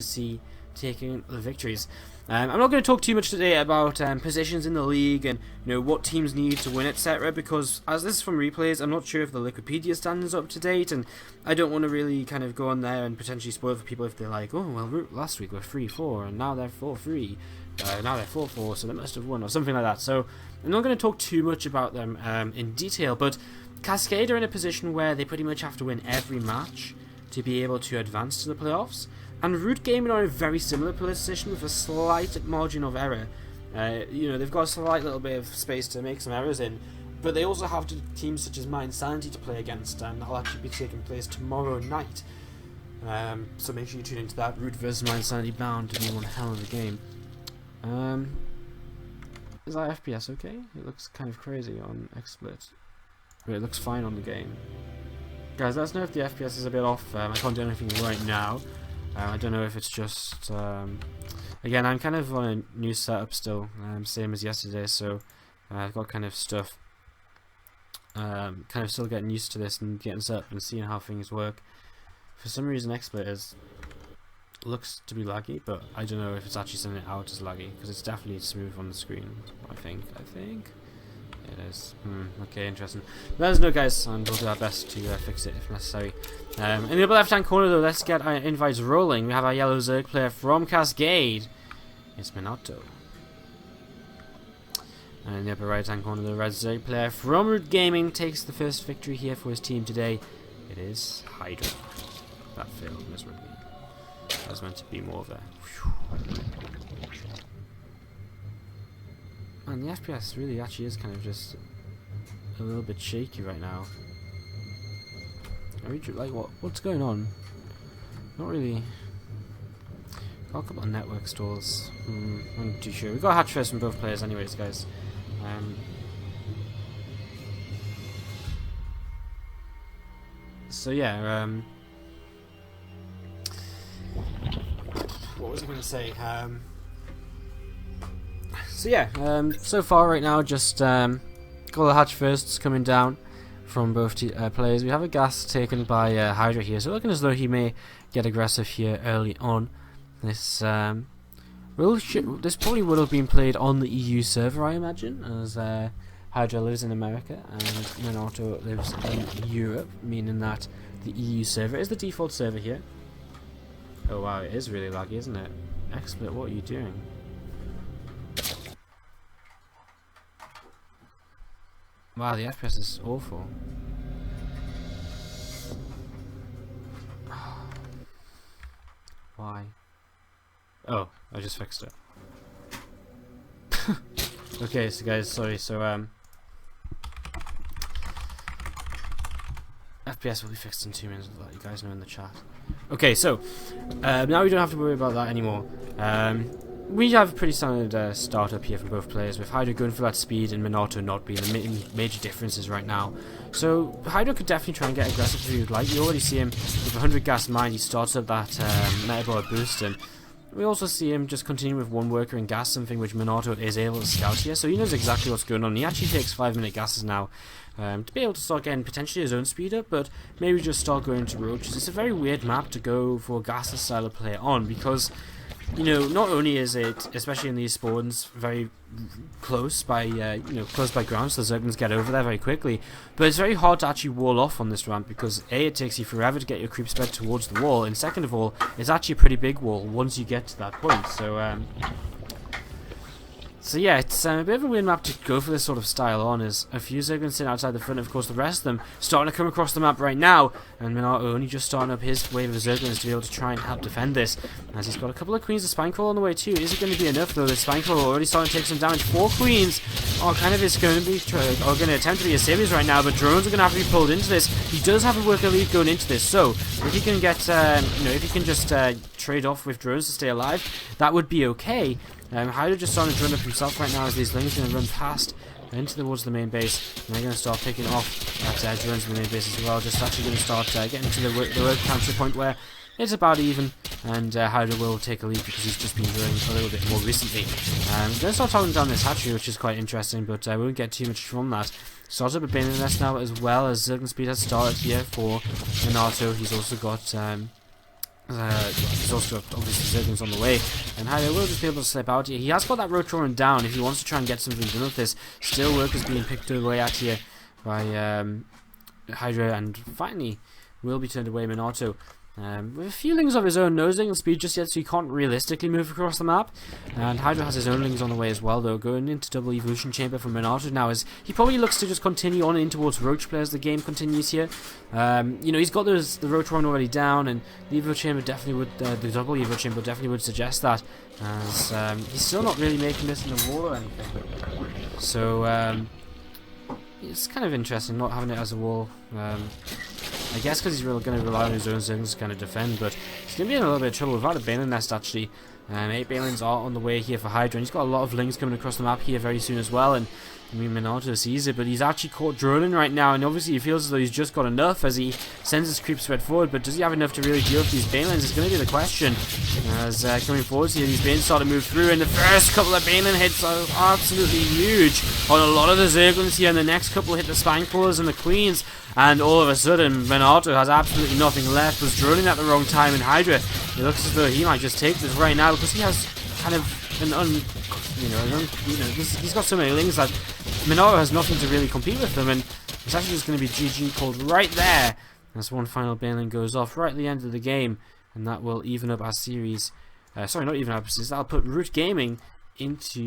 see taking the victories. I'm not going to talk too much today about positions in the league and what teams need to win, etc. Because as this is from replays, I'm not sure if the Wikipedia standings are up to date, and I don't want to really kind of go on there and potentially spoil for people if they're like, oh well, last week we're 3-4 and now they're 4-3, now they're 4-4, so they must have won or something like that. So I'm not going to talk too much about them in detail, but Cascade are in a position where they pretty much have to win every match to be able to advance to the playoffs. And Root Gaming are in a very similar position with a slight margin of error. They've got a slight little bit of space to make some errors in, but they also have teams such as Mind Sanity to play against, and that'll actually be taking place tomorrow night. So make sure you tune into that. Root versus Mind Sanity, bound to be one hell of a game. Is that FPS okay? It looks kind of crazy on XSplit, but it looks fine on the game. Guys, let us know if the FPS is a bit off. I can't do anything right now. I don't know if it's just, again, I'm kind of on a new setup still, same as yesterday, so I've got kind of stuff, kind of still getting used to this and getting set up and seeing how things work. For some reason XSplit looks to be laggy, but I don't know if it's actually sending it out as laggy, because it's definitely smooth on the screen, I think. It is. Okay, interesting. Let us know, guys, and we'll do our best to fix it if necessary. In the upper left-hand corner, though, let's get our invites rolling. We have our yellow Zerg player from Cascade. It's Minato. And in the upper right-hand corner, the red Zerg player from Root Gaming takes the first victory here for his team today. It is Hydra. That failed miserably. That was meant to be more of a... Man, the FPS really actually is kind of just a little bit shaky right now. Like, what's going on? Not really. Got a couple of network stalls. I'm not too sure. We got a hatch first from both players, anyways, guys. So yeah. What was I going to say? So yeah, so far right now, just got the hatch firsts coming down from both players. We have a gas taken by Hydra here, so looking as though he may get aggressive here early on. This this probably would have been played on the EU server, I imagine, as Hydra lives in America and Minato lives in Europe, meaning that the EU server is the default server here. Oh wow, it is really laggy, isn't it? XSplit, what are you doing? Wow, the FPS is awful. Why? Oh, I just fixed it. Okay, so guys, sorry, so FPS will be fixed in 2 minutes, I'll let you guys know in the chat. Okay, so now we don't have to worry about that anymore. We have a pretty standard startup here from both players, with Hydra going for that speed and Minato not being the major differences right now. So Hydra could definitely try and get aggressive if he would like. You already see him with 100 gas mind, he starts up that metabolic boost, and we also see him just continue with one worker and gas, something which Minato is able to scout here, so he knows exactly what's going on. He actually takes 5-minute gases now to be able to start getting potentially his own speed up, but maybe just start going to roaches. It's a very weird map to go for a gasless style of play on, because not only is it, especially in these spawns, very close by, close by ground, so the Zerglings get over there very quickly, but it's very hard to actually wall off on this ramp, because A, it takes you forever to get your creep spread towards the wall, and second of all, it's actually a pretty big wall once you get to that point, so yeah, it's a bit of a weird map to go for this sort of style on, as a few Zerglings sitting outside the front, of course the rest of them starting to come across the map right now, and Minato only just starting up his wave of Zerglings to be able to try and help defend this, as he's got a couple of Queens of Spinecrawl on the way too. Is it going to be enough though? The Spinecrawl already starting to take some damage. 4 Queens are kind of going to attempt to be a series right now, but drones are going to have to be pulled into this. He does have a worker lead going into this, so if he can get, if he can just trade off with drones to stay alive, that would be okay. Hydra just starting to run up himself right now, as these Lings are going to run past into towards the main base, and they're going to start picking off that drones in the main base as well. Just actually going to start getting to the word counter point where it's about even, and Hydra will take a lead because he's just been doing a little bit more recently. Going to start talking down this hatchery, which is quite interesting, but we won't get too much from that. Starts up a Bane in the nest now, as well as Zerglin Speed has started here for Minato. He's also got There's also obviously Zerglings on the way, and Hydra will just be able to slip out here. He has got that Rotoran down if he wants to try and get something done with this. Still, workers being picked away at here by Hydra, and finally will be turned away Minato. With a few lings of his own, no Zergling speed just yet, so he can't realistically move across the map. And Hydra has his own lings on the way as well, though, going into double evolution chamber from Minato now, as he probably looks to just continue on in towards Roach play as the game continues here. You know, he's got the Rotoran already down, and the evo chamber definitely would, the double evo chamber definitely would suggest that, as he's still not really making this in the wall or anything. So it's kind of interesting not having it as a wall. I guess because he's really going to rely on his own Zerglings to kind of defend, but he's going to be in a little bit of trouble without a Balin nest actually. 8 Balins are on the way here for Hydra, and he's got a lot of lings coming across the map here very soon as well, and I mean Minato sees it, but he's actually caught droning right now, and obviously he feels as though he's just got enough as he sends his creep spread forward, but does he have enough to really deal with these Balins? It's going to be the question, as coming forwards here, these Balins start to move through, and the first couple of Balin hits are absolutely huge on a lot of the Zerglings here, and the next couple hit the Spine Pullers and the Queens, and all of a sudden Minato has absolutely nothing left, was droning at the wrong time, and Hydra, it looks as though he might just take this right now, because he has kind of he's got so many lings that Minato has nothing to really compete with them, and it's actually just going to be GG called right there as one final Balin goes off right at the end of the game, and that will even up our series. Sorry, not even up our series. That'll put Root Gaming into